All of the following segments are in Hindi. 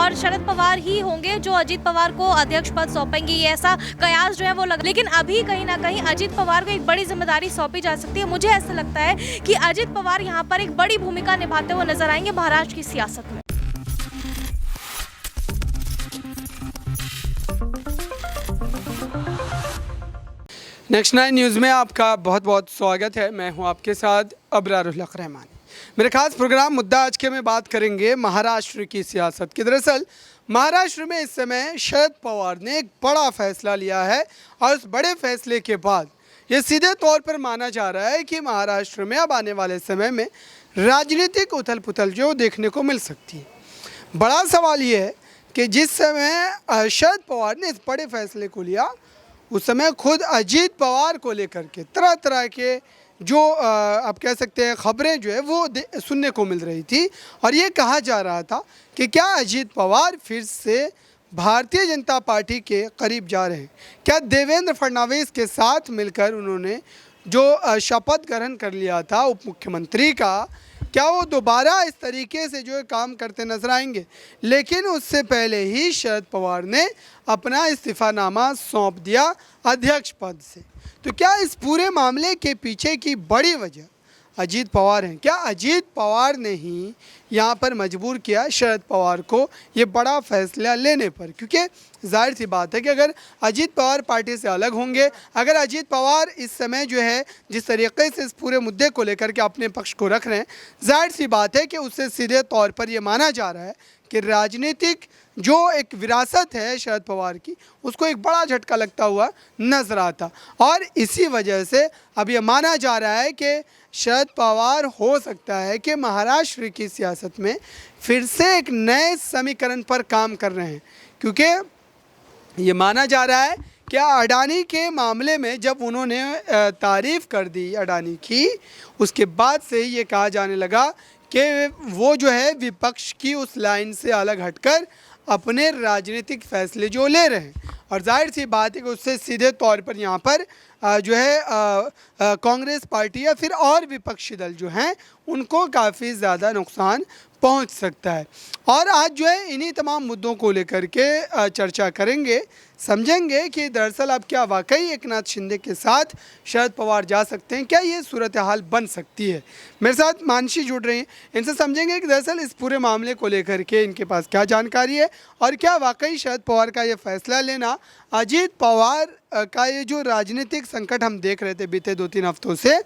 और शरद पवार ही होंगे जो अजीत पवार को अध्यक्ष पद सौंपेंगे, ये ऐसा कयास जो है वो लगा। लेकिन अभी कहीं ना कहीं अजीत पवार को एक बड़ी जिम्मेदारी सौंपी जा सकती है। मुझे ऐसा लगता है कि अजीत पवार यहाँ पर एक बड़ी भूमिका निभाते हुए नजर आएंगे महाराष्ट्र की सियासत में। नेक्स्ट 9 न्यूज़ में आपका बहुत बहुत स्वागत है। मैं हूं आपके साथ अबरारुल हक रहमान। मेरे खास प्रोग्राम मुद्दा आज के में बात करेंगे महाराष्ट्र की सियासत की। दरअसल महाराष्ट्र में इस समय शरद पवार ने एक बड़ा फैसला लिया है और उस बड़े फैसले के बाद ये सीधे तौर पर माना जा रहा है कि महाराष्ट्र में अब आने वाले समय में राजनीतिक उथल पुथल जो देखने को मिल सकती है। बड़ा सवाल ये है कि जिस समय शरद पवार ने इस बड़े फैसले को लिया उस समय खुद अजीत पवार को लेकर के तरह तरह के जो आप कह सकते हैं खबरें जो है वो सुनने को मिल रही थी और ये कहा जा रहा था कि क्या अजीत पवार फिर से भारतीय जनता पार्टी के करीब जा रहे हैं। क्या देवेंद्र फडणवीस के साथ मिलकर उन्होंने जो शपथ ग्रहण कर लिया था उप मुख्यमंत्री का, क्या वो दोबारा इस तरीके से जो है काम करते नजर आएंगे। लेकिन उससे पहले ही शरद पवार ने अपना इस्तीफ़ानामा सौंप दिया अध्यक्ष पद से। तो क्या इस पूरे मामले के पीछे की बड़ी वजह अजीत पवार हैं? क्या अजीत पवार ने ही यहाँ पर मजबूर किया शरद पवार को ये बड़ा फैसला लेने पर? क्योंकि जाहिर सी बात है कि अगर अजीत पवार पार्टी से अलग होंगे, अगर अजीत पवार इस समय जो है जिस तरीके से इस पूरे मुद्दे को लेकर के अपने पक्ष को रख रहे हैं, जाहिर सी बात है कि उससे सीधे तौर पर ये माना जा रहा है कि राजनीतिक जो एक विरासत है शरद पवार की उसको एक बड़ा झटका लगता हुआ नजर आता। और इसी वजह से अब ये माना जा रहा है कि शरद पवार हो सकता है कि महाराष्ट्र की सियासत में फिर से एक नए समीकरण पर काम कर रहे हैं। क्योंकि ये माना जा रहा है कि अडानी के मामले में जब उन्होंने तारीफ़ कर दी अडानी की, उसके बाद से ये कहा जाने लगा कि वो जो है विपक्ष की उस लाइन से अलग हटकर अपने राजनीतिक फैसले जो ले रहे हैं। और जाहिर सी बात है कि उससे सीधे तौर पर यहाँ पर जो है कांग्रेस पार्टी या फिर और विपक्षी दल जो हैं उनको काफ़ी ज़्यादा नुकसान पहुंच सकता है। और आज जो है इन्हीं तमाम मुद्दों को लेकर के चर्चा करेंगे, समझेंगे कि दरअसल अब क्या वाकई एकनाथ शिंदे के साथ शरद पवार जा सकते हैं, क्या ये सूरत हाल बन सकती है। मेरे साथ मानसी जुड़ रही हैं, इनसे समझेंगे कि दरअसल इस पूरे मामले को लेकर के इनके पास क्या जानकारी है और क्या वाकई शरद पवार का ये फैसला लेना अजीत पवार का ये जो राजनीतिक संकट हम देख रहे थे बीते 2-3 हफ्तों से,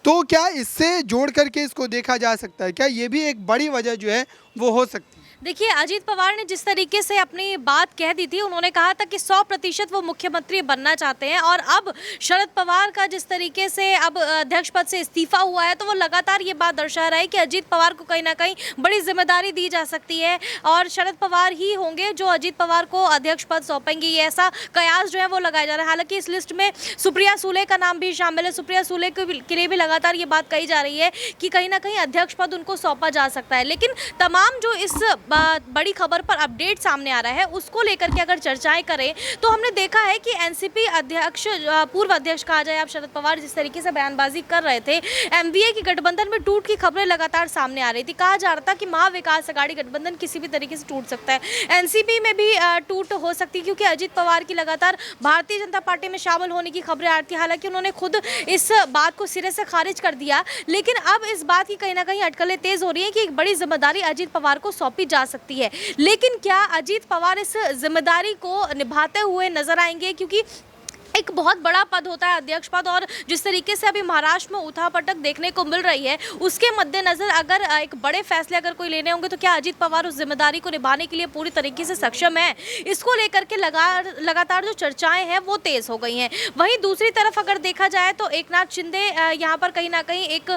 तो क्या इससे जोड़ करके इसको देखा जा सकता है? क्या ये भी एक बड़ी वजह जो है वो हो सकती है? देखिए, अजीत पवार ने जिस तरीके से अपनी बात कह दी थी, उन्होंने कहा था कि 100% वो मुख्यमंत्री बनना चाहते हैं। और अब शरद पवार का जिस तरीके से अब अध्यक्ष पद से इस्तीफा हुआ है, तो वो लगातार ये बात दर्शा रहा है कि अजीत पवार को कहीं ना कहीं बड़ी जिम्मेदारी दी जा सकती है और शरद पवार ही होंगे जो अजीत पवार को अध्यक्ष पद सौंपेंगे, ये ऐसा कयास जो है वो लगाया जा रहा है। हालांकि इस लिस्ट में सुप्रिया सुले का नाम भी शामिल है। सुप्रिया सुले के लिए भी लगातार ये बात कही जा रही है कि कहीं ना कहीं अध्यक्ष पद उनको सौंपा जा सकता है। लेकिन तमाम जो इस बड़ी खबर पर अपडेट सामने आ रहा है उसको लेकर के अगर चर्चाएं करें तो हमने देखा है कि एनसीपी अध्यक्ष, पूर्व अध्यक्ष कहा जाए आप शरद पवार, जिस तरीके से बयानबाजी कर रहे थे, एमवीए की गठबंधन में टूट की खबरें लगातार सामने आ रही थी। कहा जा रहा था कि महाविकास अघाड़ी गठबंधन किसी भी तरीके से टूट सकता है, एनसीपी में भी टूट हो सकती है, क्योंकि अजीत पवार की लगातार भारतीय जनता पार्टी में शामिल होने की खबरें आ रही थी। हालांकि उन्होंने खुद इस बात को सिरे से खारिज कर दिया, लेकिन अब इस बात की कहीं ना कहीं अटकलें तेज हो रही है कि एक बड़ी जिम्मेदारी अजीत पवार को सौंपी जा सकती है। लेकिन क्या अजीत पवार इस जिम्मेदारी को निभाते हुए नजर आएंगे? क्योंकि एक बहुत बड़ा पद होता है अध्यक्ष पद, और जिस तरीके से अभी महाराष्ट्र में उठापटक देखने को मिल रही है उसके मद्देनजर अगर एक बड़े फैसले अगर कोई लेने होंगे तो क्या अजीत पवार उस जिम्मेदारी को निभाने के लिए पूरी तरीके से सक्षम है? इसको लेकर के लगातार जो चर्चाएं हैं वो तेज हो गई हैं। वहीं दूसरी तरफ अगर देखा जाए तो एकनाथ शिंदे यहाँ पर कहीं ना कहीं एक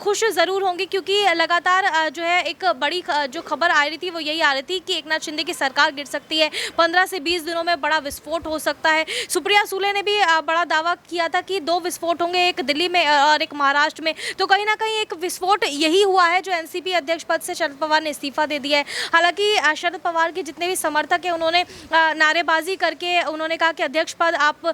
खुश ज़रूर होंगे, क्योंकि लगातार जो है एक बड़ी जो खबर आ रही थी वो यही आ रही थी कि एकनाथ शिंदे की सरकार गिर सकती है, 15 से 20 दिनों में बड़ा विस्फोट हो सकता है। सुप्रिया सुले शिवसेना ने भी बड़ा दावा किया था कि 2 विस्फोट होंगे, एक दिल्ली में और एक महाराष्ट्र में। तो कहीं ना कहीं एक विस्फोट यही हुआ है जो एनसीपी अध्यक्ष पद से शरद पवार ने इस्तीफा दे दिया है। हालांकि शरद पवार के जितने भी समर्थक हैं उन्होंने नारेबाजी करके उन्होंने कहा कि अध्यक्ष पद आप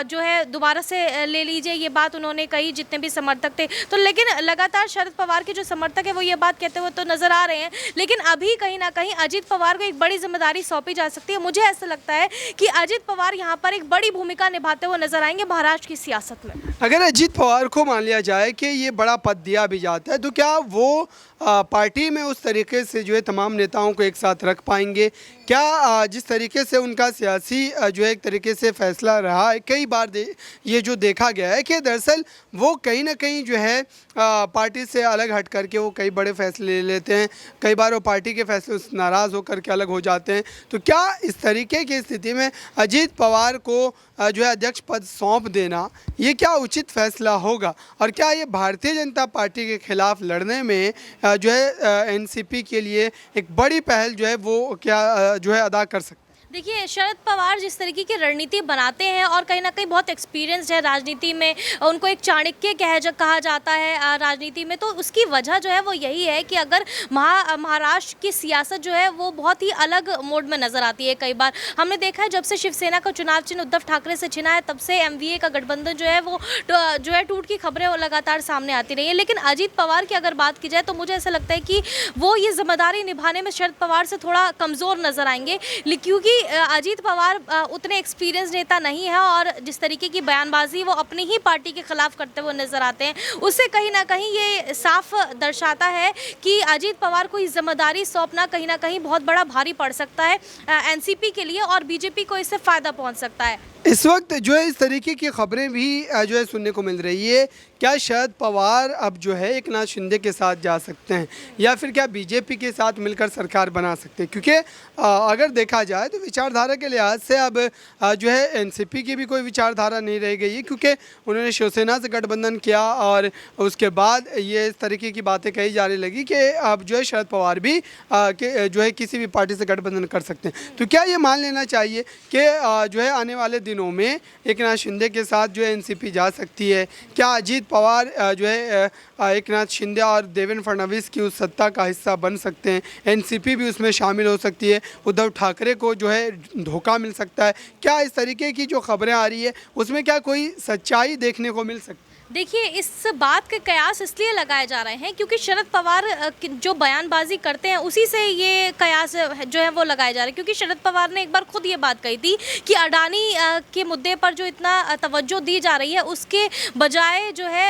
जो है दोबारा से ले लीजिए, ये बात उन्होंने कही जितने भी समर्थक थे। तो लेकिन लगातार शरद पवार के जो समर्थक है वो ये बात कहते हुए तो नजर आ रहे हैं, लेकिन अभी कहीं ना कहीं अजीत पवार को एक बड़ी जिम्मेदारी सौंपी जा सकती है। मुझे ऐसा लगता है कि अजीत पवार यहाँ पर एक बड़ी भूमिका निभाते हुए नजर आएंगे महाराष्ट्र की सियासत में। अगर अजीत पवार को मान लिया जाए कि ये बड़ा पद दिया भी जाता है तो क्या वो पार्टी में उस तरीके से जो है तमाम नेताओं को एक साथ रख पाएंगे? क्या जिस तरीके से उनका सियासी जो है एक तरीके से फैसला रहा है, कई बार ये जो देखा गया है कि दरअसल वो कहीं ना कहीं जो है पार्टी से अलग हट करके वो कई बड़े फैसले ले लेते हैं, कई बार वो पार्टी के फैसले से नाराज़ होकर के अलग हो जाते हैं। तो क्या इस तरीके की स्थिति में अजीत पवार को जो है अध्यक्ष पद सौंप देना ये क्या उचित फैसला होगा, और क्या ये भारतीय जनता पार्टी के खिलाफ लड़ने में जो है एनसीपी के लिए एक बड़ी पहल जो है वो क्या जो है अदा कर सकते हैं? देखिए, शरद पवार जिस तरीके की रणनीति बनाते हैं और कहीं ना कहीं बहुत एक्सपीरियंस्ड है राजनीति में, उनको एक चाणक्य कहा जाता है राजनीति में। तो उसकी वजह जो है वो यही है कि अगर महाराष्ट्र की सियासत जो है वो बहुत ही अलग मोड में नज़र आती है। कई बार हमने देखा है जब से शिवसेना का चुनाव चिन्ह उद्धव ठाकरे से छिना है तब से एमवीए का गठबंधन जो है वो जो है टूट की खबरें लगातार सामने आती रही है। लेकिन अजीत पवार की अगर बात की जाए तो मुझे ऐसा लगता है कि वो ये जिम्मेदारी निभाने में शरद पवार से थोड़ा कमज़ोर नज़र आएंगे, क्योंकि अजीत पवार उतने एक्सपीरियंस नेता नहीं है और जिस तरीके की बयानबाजी वो अपनी ही पार्टी के खिलाफ करते हुए नजर आते हैं, उससे कहीं ना कहीं ये साफ दर्शाता है कि अजीत पवार को इस जिम्मेदारी सौंपना कहीं ना कहीं बहुत बड़ा भारी पड़ सकता है एनसीपी के लिए, और बीजेपी को इससे फ़ायदा पहुंच सकता है। इस वक्त जो है इस तरीके की खबरें भी जो है सुनने को मिल रही है, क्या शरद पवार अब जो है एकनाथ शिंदे के साथ जा सकते हैं या फिर क्या बीजेपी के साथ मिलकर सरकार बना सकते हैं? क्योंकि अगर देखा जाए तो विचारधारा के लिहाज से अब जो है एनसीपी की भी कोई विचारधारा नहीं रह गई है, क्योंकि उन्होंने शिवसेना से गठबंधन किया और उसके बाद ये इस तरीके की बातें कही जाने लगी कि अब जो है शरद पवार भी जो है किसी भी पार्टी से गठबंधन कर सकते हैं। तो क्या ये मान लेना चाहिए कि जो है आने वाले दिनों में एकनाथ शिंदे के साथ जो है एनसीपी जा सकती है? क्या अजीत पवार जो है एकनाथ शिंदे और देवेंद्र फडणवीस की उस सत्ता का हिस्सा बन सकते हैं? एनसीपी भी उसमें शामिल हो सकती है, उद्धव ठाकरे को जो है धोखा मिल सकता है? क्या इस तरीके की जो खबरें आ रही है उसमें क्या कोई सच्चाई देखने को मिल सकती है? देखिए, इस बात के कयास इसलिए लगाए जा रहे हैं क्योंकि शरद पवार जो बयानबाजी करते हैं उसी से ये कयास जो है वो लगाए जा रहे हैं। क्योंकि शरद पवार ने एक बार खुद ये बात कही थी कि अडानी के मुद्दे पर जो इतना तवज्जो दी जा रही है उसके बजाय जो है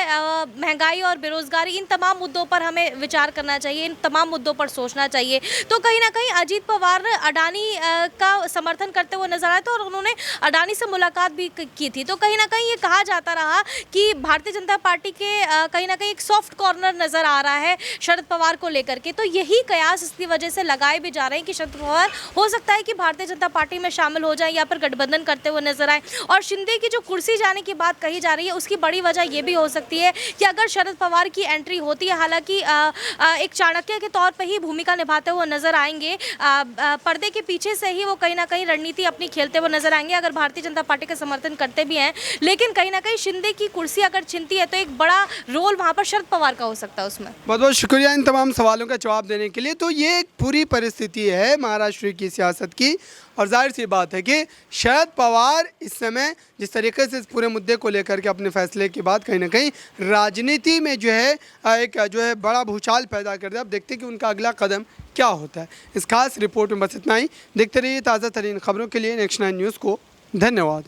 महंगाई और बेरोजगारी, इन तमाम मुद्दों पर हमें विचार करना चाहिए, इन तमाम मुद्दों पर सोचना चाहिए। तो कहीं ना कहीं अजीत पवार अडानी का समर्थन करते हुए नजर आए थे और उन्होंने अडानी से मुलाकात भी की थी। तो कहीं ना कहीं ये कहा जाता रहा कि भारतीय जनता पार्टी के कहीं ना कहीं एक सॉफ्ट कॉर्नर नजर आ रहा है शरद पवार को लेकर के। तो यही कयास इसकी वजह से लगाए भी जा रहे हैं कि शरद पवार हो सकता है कि भारतीय जनता पार्टी में शामिल हो जाए या फिर गठबंधन करते हुए नजर आए। और शिंदे की जो कुर्सी जाने की बात कही जा रही है उसकी बड़ी वजह यह भी हो सकती है कि अगर शरद पवार की एंट्री होती है, हालांकि एक चाणक्य के तौर पर ही भूमिका निभाते हुए नजर आएंगे, पर्दे के पीछे से ही वो कहीं ना कहीं रणनीति अपनी खेलते हुए नजर आएंगे अगर भारतीय जनता पार्टी का समर्थन करते भी हैं। लेकिन कहीं ना कहीं शिंदे की कुर्सी अगर छिनती है तो एक बड़ा रोल वहां पर शरद पवार का हो सकता है उसमें। बहुत बहुत शुक्रिया इन तमाम सवालों का जवाब देने के लिए। तो ये एक पूरी परिस्थिति है महाराष्ट्र की सियासत की, और जाहिर सी बात है कि शरद पवार इस समय जिस तरीके से इस पूरे मुद्दे को लेकर के अपने फैसले के बाद कहीं ना कहीं राजनीति में जो है एक जो है बड़ा भूचाल पैदा कर दिया। अब देखते हैं कि उनका अगला कदम क्या होता है। इस खास रिपोर्ट में बस इतना ही। देखते रहिए ताज़ा तरीन खबरों के लिए नेक्स्ट 9 न्यूज़ को। धन्यवाद।